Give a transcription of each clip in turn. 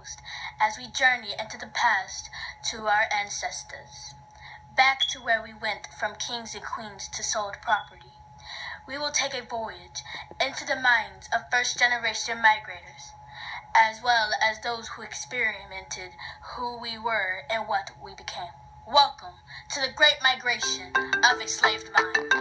Coast as we journey into the past to our ancestors. Back to where we went from kings and queens to sold property. We will take a voyage into the minds of first-generation migrators, as well as those who experimented who we were and what we became. Welcome to the Great Migration of a Slaved Mind.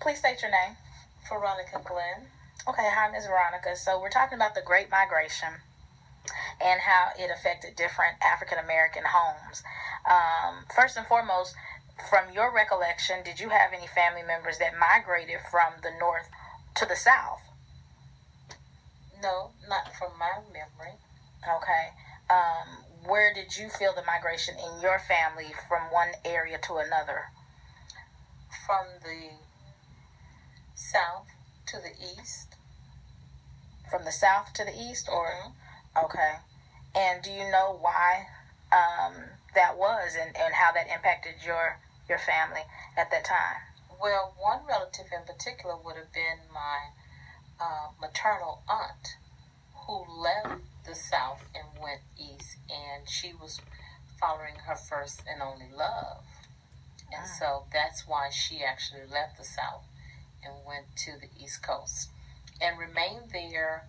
Please state your name. Veronica Glenn. Okay, hi, Ms. Veronica. So we're talking about the Great Migration and how it affected different African American homes. First and foremost, from your recollection, did you have any family members that migrated from the north to the south? No, not from my memory. Okay. Where did you feel the migration in your family from one area to another? From the south to the east. From the south to the east, or? Mm-hmm. Okay. And do you know why that was and how that impacted your family at that time? Well, one relative in particular would have been my maternal aunt, who left the south and went east, and she was following her first and only love. And so that's why she actually left the south and went to the East Coast and remained there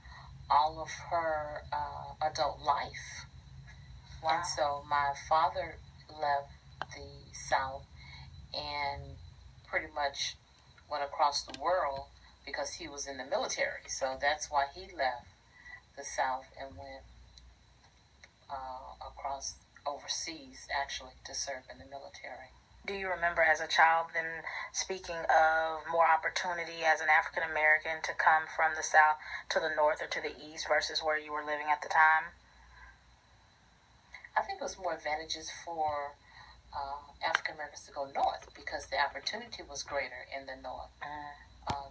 all of her adult life. Wow. And so my father left the South and pretty much went across the world because he was in the military. So that's why he left the South and went across overseas, actually, to serve in the military. Do you remember as a child then speaking of more opportunity as an African American to come from the south to the north or to the east versus where you were living at the time? I think it was more advantages for African Americans to go north because the opportunity was greater in the north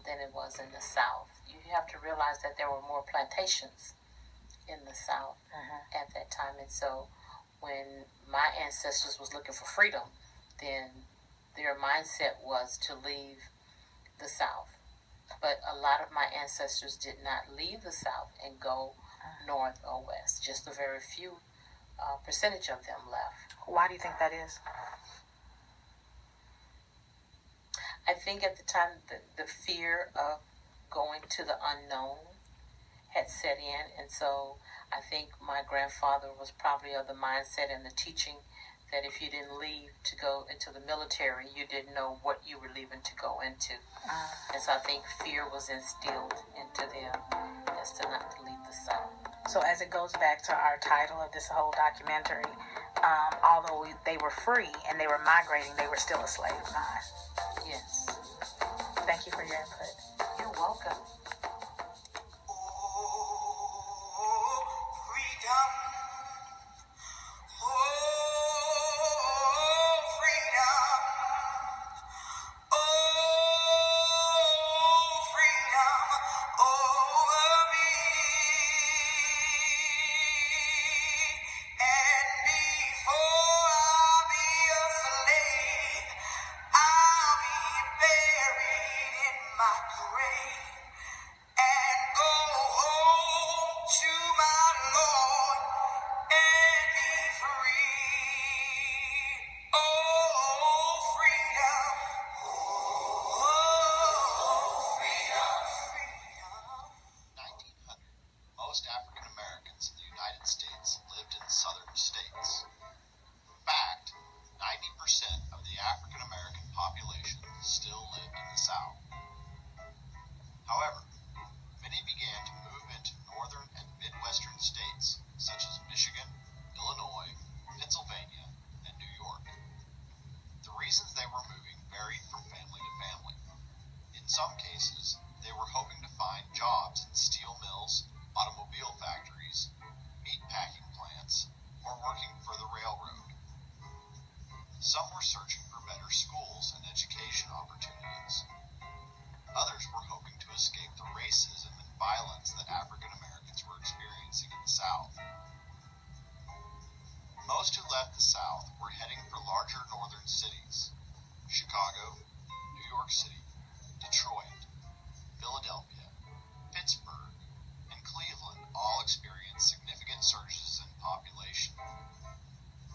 than it was in the south. You have to realize that there were more plantations in the south at that time, and so when my ancestors was looking for freedom, then their mindset was to leave the South. But a lot of my ancestors did not leave the South and go north or west. Just a very few percentage of them left. Why do you think that is? I think at the time the fear of going to the unknown had set in, and so I think my grandfather was probably of the mindset and the teaching that if you didn't leave to go into the military, you didn't know what you were leaving to go into. And so I think fear was instilled into them as to not to leave the South. So as it goes back to our title of this whole documentary, although they were free and they were migrating, they were still a slave mind. Yes. Thank you for your input. You're welcome. Most African Americans in the United States lived in southern states. In fact, 90% of the African American population still lived in the South. However, many began to move into northern and midwestern states such as Michigan, Illinois, Pennsylvania, and New York. The reasons they were moving varied from family to family. In some cases, they were hoping to find jobs in steel mills, automobile factories, meat packing plants, or working for the railroad. Some were Others were hoping to escape the racism and violence that African Americans were experiencing in the South. Most who left the South were heading for larger northern cities. Chicago, New York City, Detroit, Philadelphia, Pittsburgh, and Cleveland all experienced significant surges in population.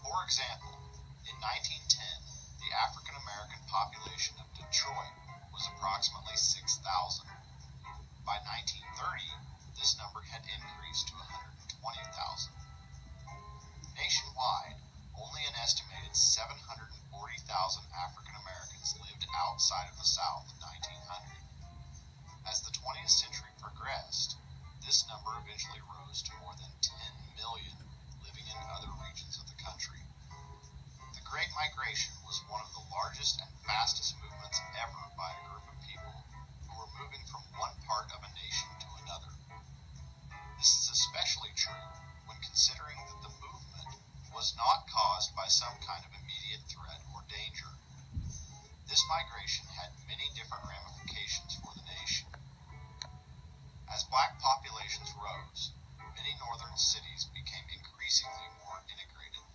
For example, in 1910, the African American population of Detroit was approximately 6,000. By 1930, this number had increased to 120,000. Nationwide, only an estimated 740,000 African Americans lived outside of the South in 1900. As the 20th century progressed, this number eventually rose to more than 10 million living in other regions of the country. The Great Migration was one of the largest and fastest movements ever by a group of people who were moving from one part of a nation to another. This is especially true when considering that the movement was not caused by some kind of immediate threat or danger. This migration had many different ramifications for the nation. As black populations rose, many northern cities became increasingly more integrated.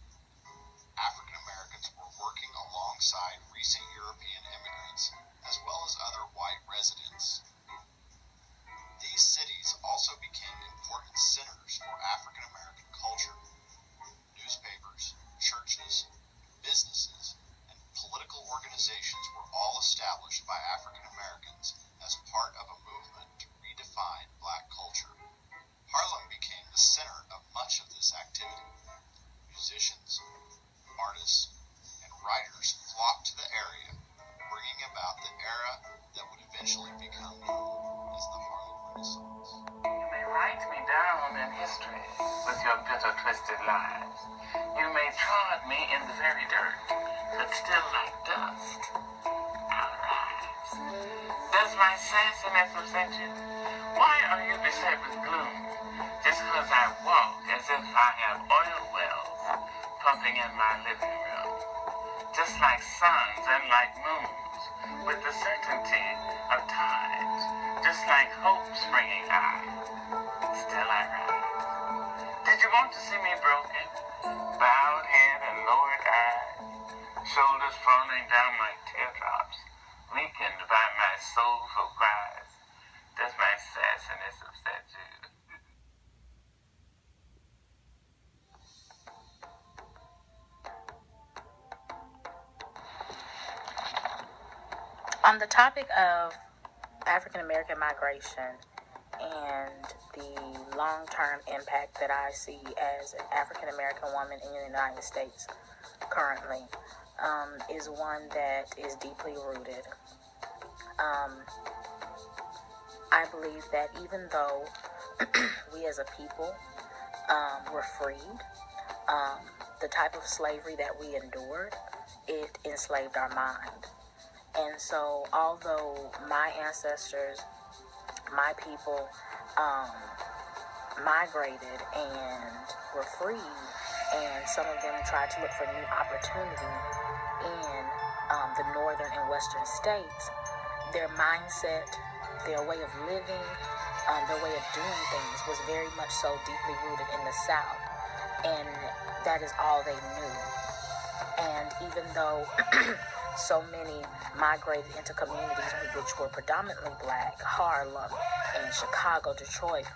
African Americans were working alongside recent European immigrants, as well as other white residents. These cities also became important centers for African American culture. Newspapers, churches, businesses, and political organizations were all established by African Americans as part of a movement to redefine black culture. Harlem became the center of much of this activity. Musicians, artists, and writers flocked to the area, bringing about the era that would eventually become known as the Harlem Renaissance. You may write me down in history with your bitter, twisted lies. You may trod me in the very dirt, but still like dust, I'll rise. Does my sassiness upset you? Why are you beset with gloom? Just because I walk as if I have oil wells pumping in my living room. Just like suns and like moons, with the certainty of times. Just like hope springing high, still I rise. Did you want to see me broken? Bowed head and lowered eye, shoulders falling down like teardrops, weakened by my soulful cries. Does my sassiness upset you? On the topic of African American migration and the long-term impact that I see as an African American woman in the United States currently, is one that is deeply rooted. I believe that even though we as a people were freed, the type of slavery that we endured, it enslaved our mind. And so, although my ancestors, my people, migrated and were free, and some of them tried to look for new opportunity in the northern and western states, their mindset, their way of living, their way of doing things was very much so deeply rooted in the South, and that is all they knew. And even though so many migrated into communities which were predominantly black, Harlem and Chicago, Detroit,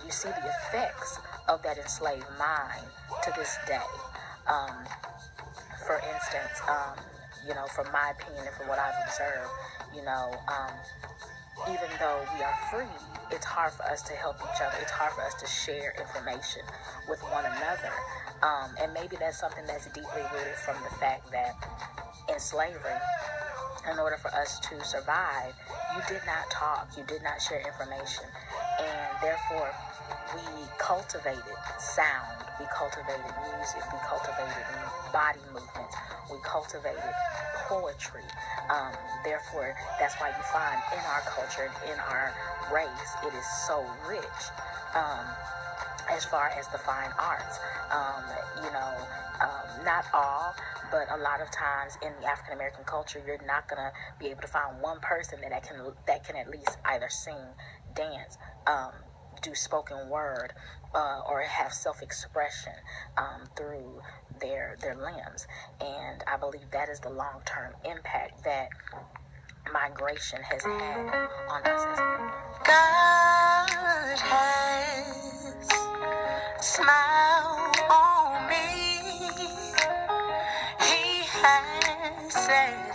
you see the effects of that enslaved mind to this day. For instance, from my opinion and from what I've observed, even though we are free, it's hard for us to help each other. It's hard for us to share information with one another. And maybe that's something that's deeply rooted from the fact that in slavery, in order for us to survive, you did not talk, you did not share information, and therefore we cultivated sound, we cultivated music, we cultivated body movements, we cultivated poetry. Therefore, that's why you find in our culture, in our race, it is so rich. as far as the fine arts. Not all, but a lot of times in the African American culture, you're not gonna be able to find one person that can at least either sing, dance, do spoken word, or have self-expression through their limbs. And I believe that is the long-term impact that migration has had on us as a people. God has smiled on me. He has said